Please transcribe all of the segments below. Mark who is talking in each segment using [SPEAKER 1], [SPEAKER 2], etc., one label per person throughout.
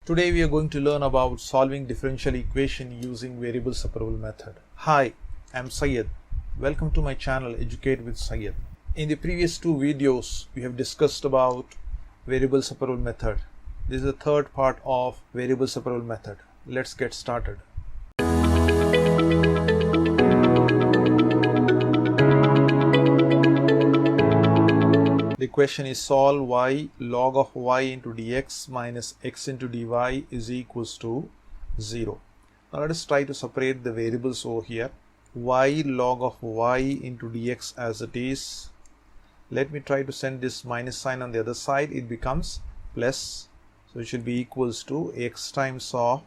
[SPEAKER 1] Today we are going to learn about solving differential equation using variable separable method. Hi, I'm Syed. Welcome to my channel Educate with Syed. In the previous two videos we have discussed about variable separable method. This is the third part of variable separable method. Let's get started. The question is solve y log of y into dx minus x into dy is equals to 0. Now let us try to separate the variables over here. Y log of y into dx as it is. Let me try to send this minus sign on the other side. It becomes plus. So it should be equals to x times of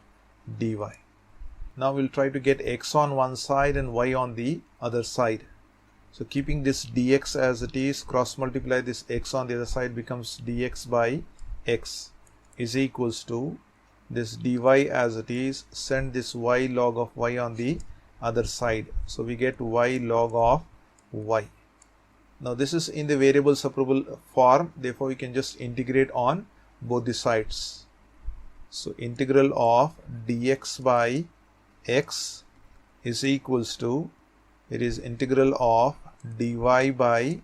[SPEAKER 1] dy. Now we'll try to get x on one side and y on the other side. So keeping this dx as it is, cross multiply this x on the other side becomes dx by x is equals to this dy as it is, send this y log of y on the other side. So we get y log of y. Now this is in the variable separable form, therefore we can just integrate on both the sides. So integral of dx by x is equals to, it is integral of dy by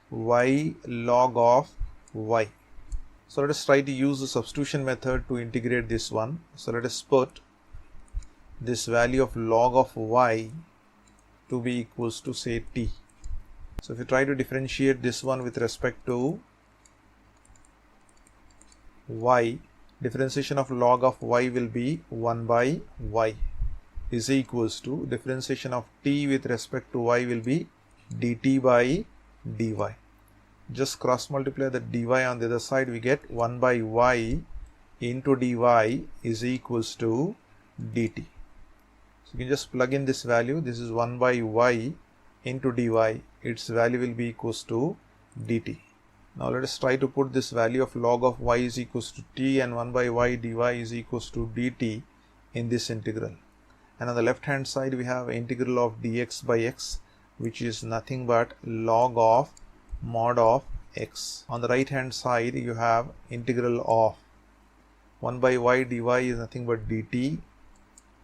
[SPEAKER 1] y log of y. So let us try to use the substitution method to integrate this one. So let us put this value of log of y to be equals to say t. So if you try to differentiate this one with respect to y, differentiation of log of y will be 1 by y is equals to differentiation of t with respect to y will be dt by dy. Just cross multiply the dy on the other side, we get 1 by y into dy is equals to dt. So you can just plug in this value. This is 1 by y into dy. Its value will be equals to dt. Now let us try to put this value of log of y is equals to t and 1 by y dy is equals to dt in this integral. And on the left hand side we have integral of dx by x, which is nothing but log of mod of x. On the right hand side you have integral of 1 by y dy is nothing but dt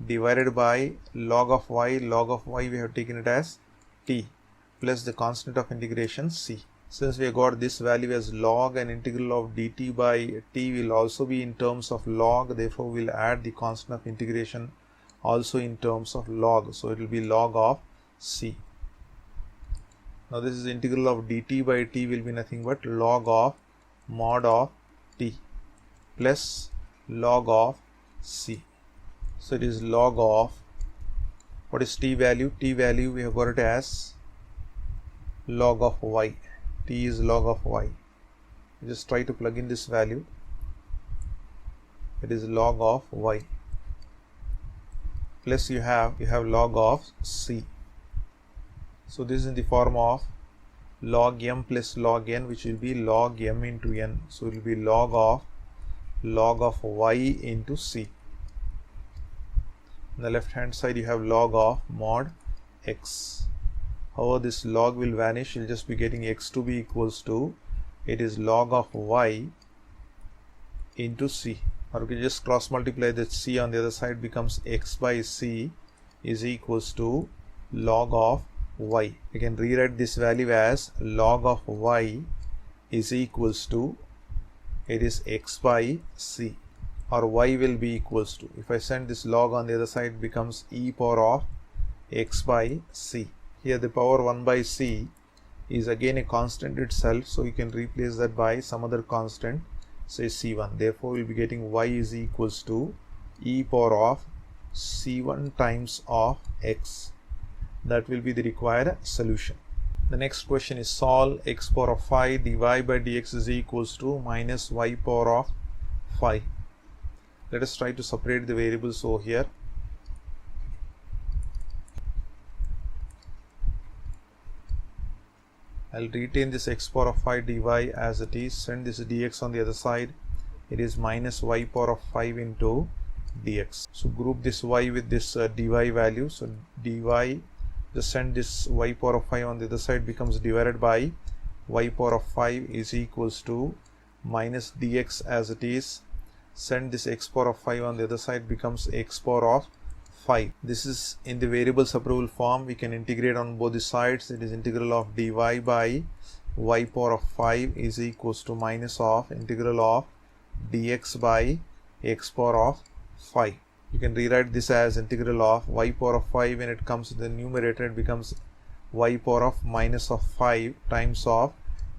[SPEAKER 1] divided by log of y. Log of y we have taken it as t plus the constant of integration c. Since we have got this value as log, and integral of dt by t will also be in terms of log, therefore we will add the constant of integration also in terms of log. So it will be log of c. Now this is integral of dt by t will be nothing but log of mod of t plus log of c. So it is log of, what is t value? T value we have got it as log of y. T is log of y. Just try to plug in this value. It is log of y. Plus you have log of c. So this is in the form of log m plus log n, which will be log m into n. So it will be log of y into c. On the left hand side you have log of mod x. However, this log will vanish. You'll just be getting x to be equals to, it is log of y into c. Or we can just cross multiply that c on the other side becomes x by c is equals to log of y. We can rewrite this value as log of y is equals to, it is x by c, or y will be equals to, if I send this log on the other side it becomes e power of x by c. Here the power 1 by c is again a constant itself, so you can replace that by some other constant, say c1. Therefore we will be getting y is equals to e power of c1 times of x. That will be the required solution. The next question is solve x power of 5 dy by dx is equals to minus y power of 5. Let us try to separate the variables over here. I'll retain this x power of 5 dy as it is, send this dx on the other side, it is minus y power of 5 into dx. So group this y with this dy value, so dy, just send this y power of 5 on the other side becomes divided by y power of 5 is equals to minus dx as it is, send this x power of 5 on the other side, becomes x power of 5. This is in the variable separable form. We can integrate on both the sides. It is integral of dy by y power of 5 is equals to minus of integral of dx by x power of 5. You can rewrite this as integral of y power of 5. When it comes to the numerator, it becomes y power of minus of 5 times of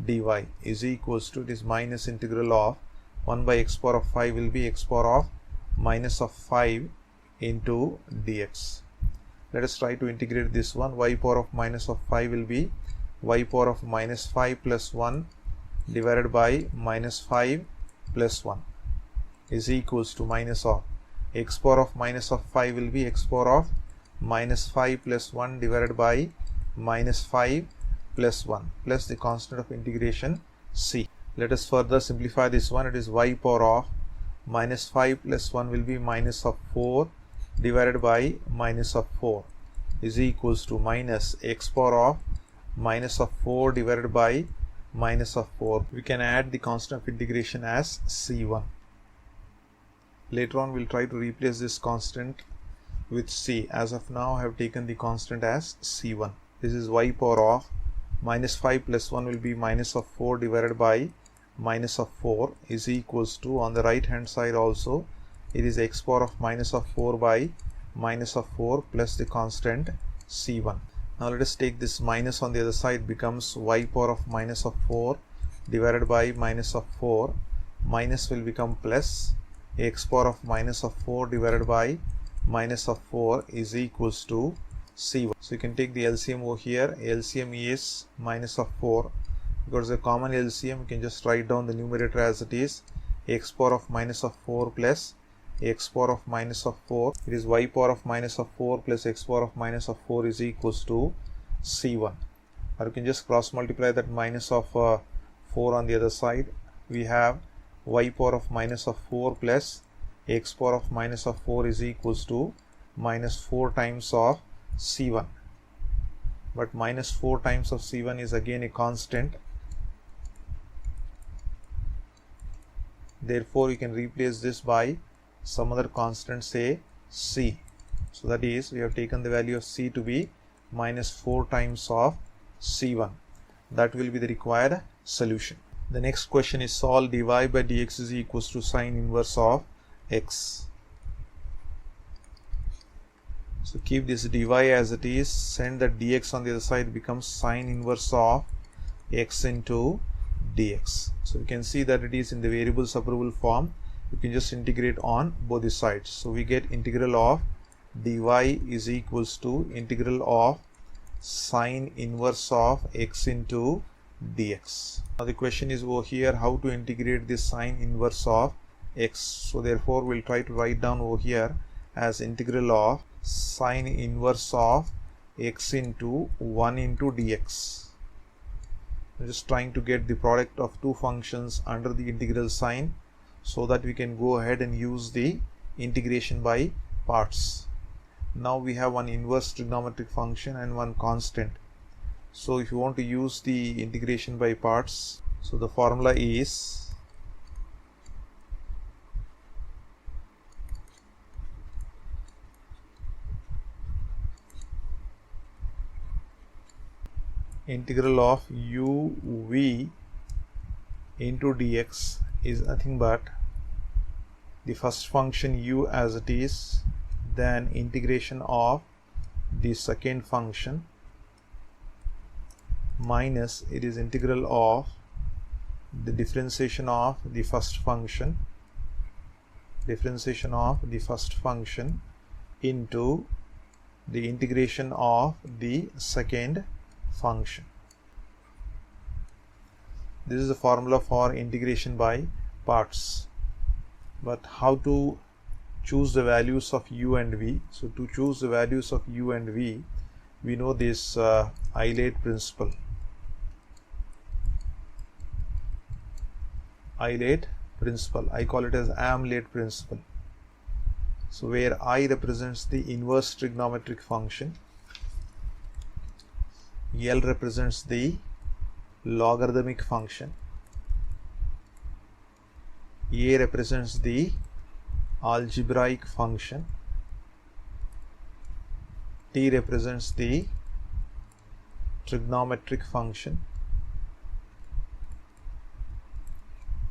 [SPEAKER 1] dy is equals to this minus integral of 1 by x power of 5 will be x power of minus of 5 into dx. Let us try to integrate this one. Y power of minus of 5 will be y power of minus 5 plus 1 divided by minus 5 plus 1 is equals to minus of x power of minus of 5 will be x power of minus 5 plus 1 divided by minus 5 plus 1 plus the constant of integration c. Let us further simplify this one. It is y power of minus 5 plus 1 will be minus of 4 divided by minus of 4 is equals to minus x power of minus of 4 divided by minus of 4. We can add the constant of integration as c1. Later on we'll try to replace this constant with c. As of now I have taken the constant as c1. This is y power of minus 5 plus 1 will be minus of 4 divided by minus of 4 is equals to, on the right hand side also it is x power of minus of 4 by minus of 4 plus the constant c1. Now let us take this minus on the other side, becomes y power of minus of 4 divided by minus of 4. Minus will become plus x power of minus of 4 divided by minus of 4 is equals to c1. So you can take the LCM over here. LCM is minus of 4. Because the common LCM, you can just write down the numerator as it is x power of minus of 4 plus x power of minus of 4. It is y power of minus of 4 plus x power of minus of 4 is equals to c1. Or you can just cross multiply that minus of 4 on the other side. We have y power of minus of 4 plus x power of minus of 4 is equals to minus 4 times of c1. But minus 4 times of c1 is again a constant. Therefore we can replace this by some other constant, say c. So that is, we have taken the value of c to be minus 4 times of c1. That will be the required solution. The next question is, solve dy by dx is equals to sine inverse of x. So keep this dy as it is, send that dx on the other side, becomes sine inverse of x into dx. So you can see that it is in the variable separable form. You can just integrate on both the sides. So we get integral of dy is equals to integral of sine inverse of x into dx. Now the question is over here, how to integrate this sine inverse of x. So therefore we'll try to write down over here as integral of sine inverse of x into 1 into dx. I'm just trying to get the product of two functions under the integral sign so that we can go ahead and use the integration by parts. Now we have one inverse trigonometric function and one constant. So if you want to use the integration by parts, so the formula is integral of uv into dx is nothing but the first function u as it is, then integration of the second function minus it is integral of the differentiation of the first function, into the integration of the second function. This is the formula for integration by parts. But how to choose the values of u and v? So to choose the values of u and v, we know this Eilert principle. I call it as Eilert principle. So where I represents the inverse trigonometric function, L represents the logarithmic function, A represents the algebraic function, T represents the trigonometric function,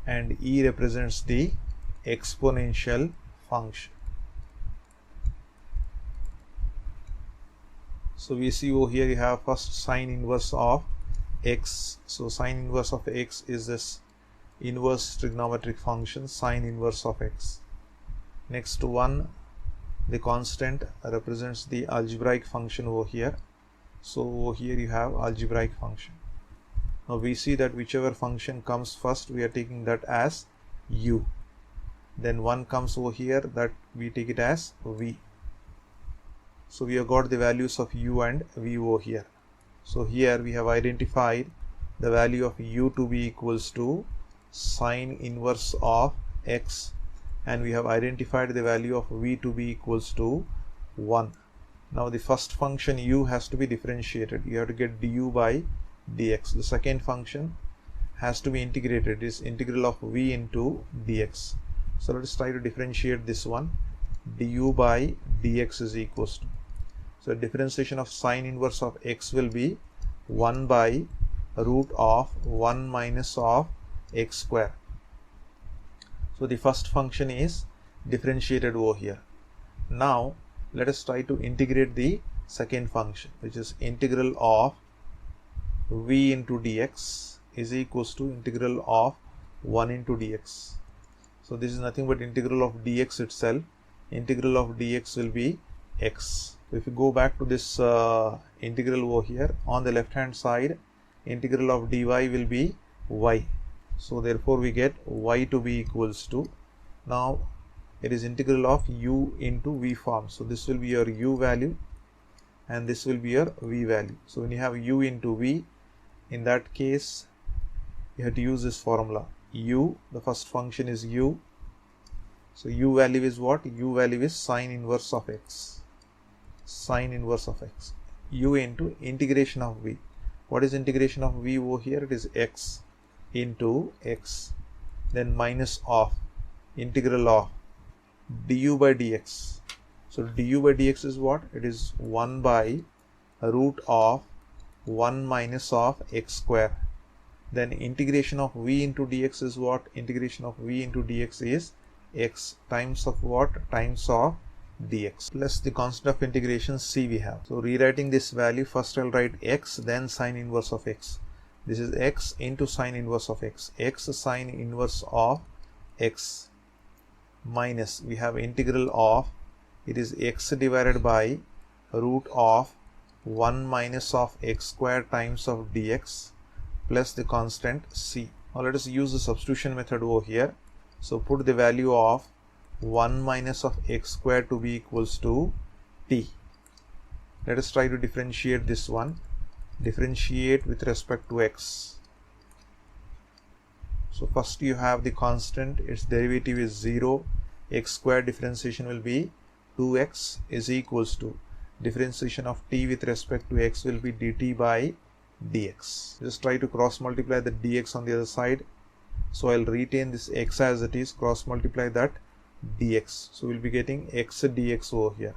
[SPEAKER 1] and E represents the exponential function. So we see over here you have first sine inverse of x. So sine inverse of x is this inverse trigonometric function, sine inverse of x. Next one, the constant represents the algebraic function over here. So over here you have algebraic function. Now we see that whichever function comes first, we are taking that as u. Then one comes over here, that we take it as v. So we have got the values of u and v over here. So here we have identified the value of u to be equals to sine inverse of x, and we have identified the value of v to be equals to 1. Now the first function u has to be differentiated. You have to get du by dx. The second function has to be integrated. It is integral of v into dx. So let us try to differentiate this one. Du by dx is equals to, so differentiation of sine inverse of x will be 1 by root of 1 minus of x square. So the first function is differentiated over here. Now let us try to integrate the second function, which is integral of v into dx is equals to integral of 1 into dx. So this is nothing but integral of dx itself. Integral of dx will be x. So if you go back to this integral over here, on the left hand side, integral of dy will be y. So therefore we get y to be equals to, now it is integral of u into v form. So this will be your u value and this will be your v value. So when you have u into v, in that case you have to use this formula. U, the first function is u. So u value is what? U value is sine inverse of x. Sine inverse of x. U into integration of v. What is integration of v over here? It is x into x. Then minus of integral of du by dx. So du by dx is what? It is 1 by root of 1 minus of x square. Then integration of v into dx is what? Integration of v into dx is x times of what? Times of dx plus the constant of integration c we have. So rewriting this value, first I'll write x, then sine inverse of x. This is x into sine inverse of x. X sine inverse of x minus, we have integral of, it is x divided by root of 1 minus of x square times of dx plus the constant c. Now let us use the substitution method over here. So put the value of 1 minus of x square to be equals to t. Let us try to differentiate this one. Differentiate with respect to x. So first you have the constant, its derivative is 0. X square differentiation will be 2x is equals to differentiation of t with respect to x will be dt by dx. Just try to cross multiply the dx on the other side. So I'll retain this x as it is, cross multiply that dx. So we'll be getting x dx over here.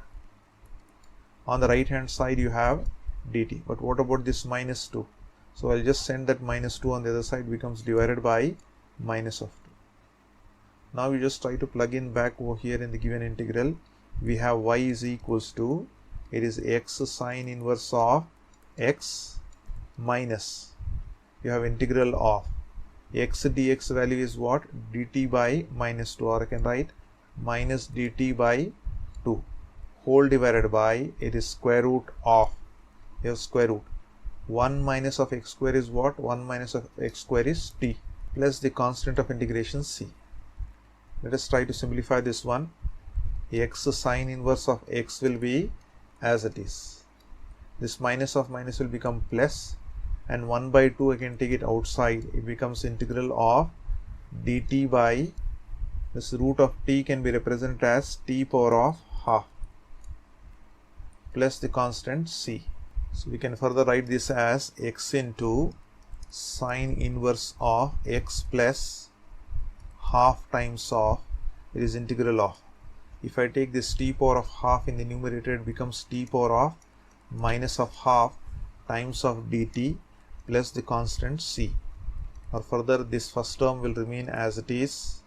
[SPEAKER 1] On the right hand side you have dt. But what about this minus 2? So I'll just send that minus 2 on the other side, becomes divided by minus of 2. Now we just try to plug in back over here in the given integral. We have y is equals to, it is x sine inverse of x minus, you have integral of x dx value is what? Dt by minus 2, or I can write minus dt by 2 whole divided by, it is square root of, you have square root 1 minus of x square is what? 1 minus of x square is t plus the constant of integration c. Let us try to simplify this one. X sine inverse of x will be as it is. This minus of minus will become plus, and 1 by 2 I can take it outside. It becomes integral of dt by, this root of t can be represented as t power of half plus the constant c. So we can further write this as x into sine inverse of x plus half times of, it is integral of. If I take this t power of half in the numerator, it becomes t power of minus of half times of dt plus the constant c. Or further, this first term will remain as it is,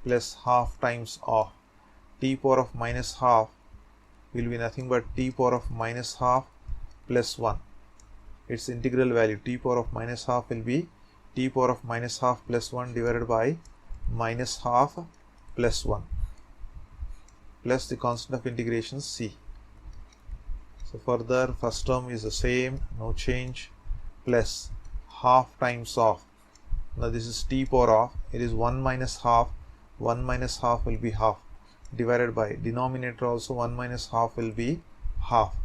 [SPEAKER 1] plus half times of t power of minus half will be nothing but t power of minus half plus 1. Its integral value t power of minus half will be t power of minus half plus 1 divided by minus half plus 1 plus the constant of integration c. So further, first term is the same, no change, plus half times of, now this is t power of, it is 1 minus half, 1 minus half will be half, divided by denominator also 1 minus half will be half,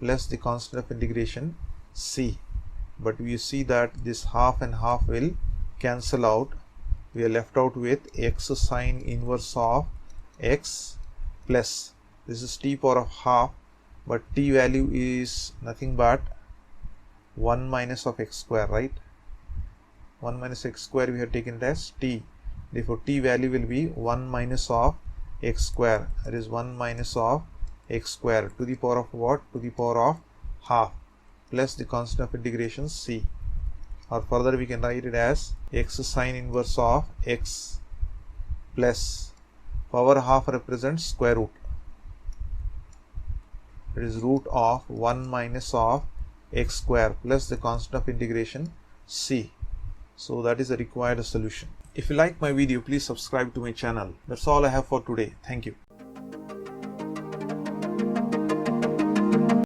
[SPEAKER 1] plus the constant of integration c. But we see that this half and half will cancel out. We are left out with x sine inverse of x plus, this is t power of half, but t value is nothing but 1 minus of x square, right? 1 minus x square we have taken it as t. Therefore, t value will be 1 minus of x square. That is 1 minus of x square to the power of what? To the power of half plus the constant of integration c. Or further, we can write it as x sine inverse of x plus power half represents square root. It is root of 1 minus of x square plus the constant of integration c. So that is the required solution. If you like my video, please subscribe to my channel. That's all I have for today. Thank you.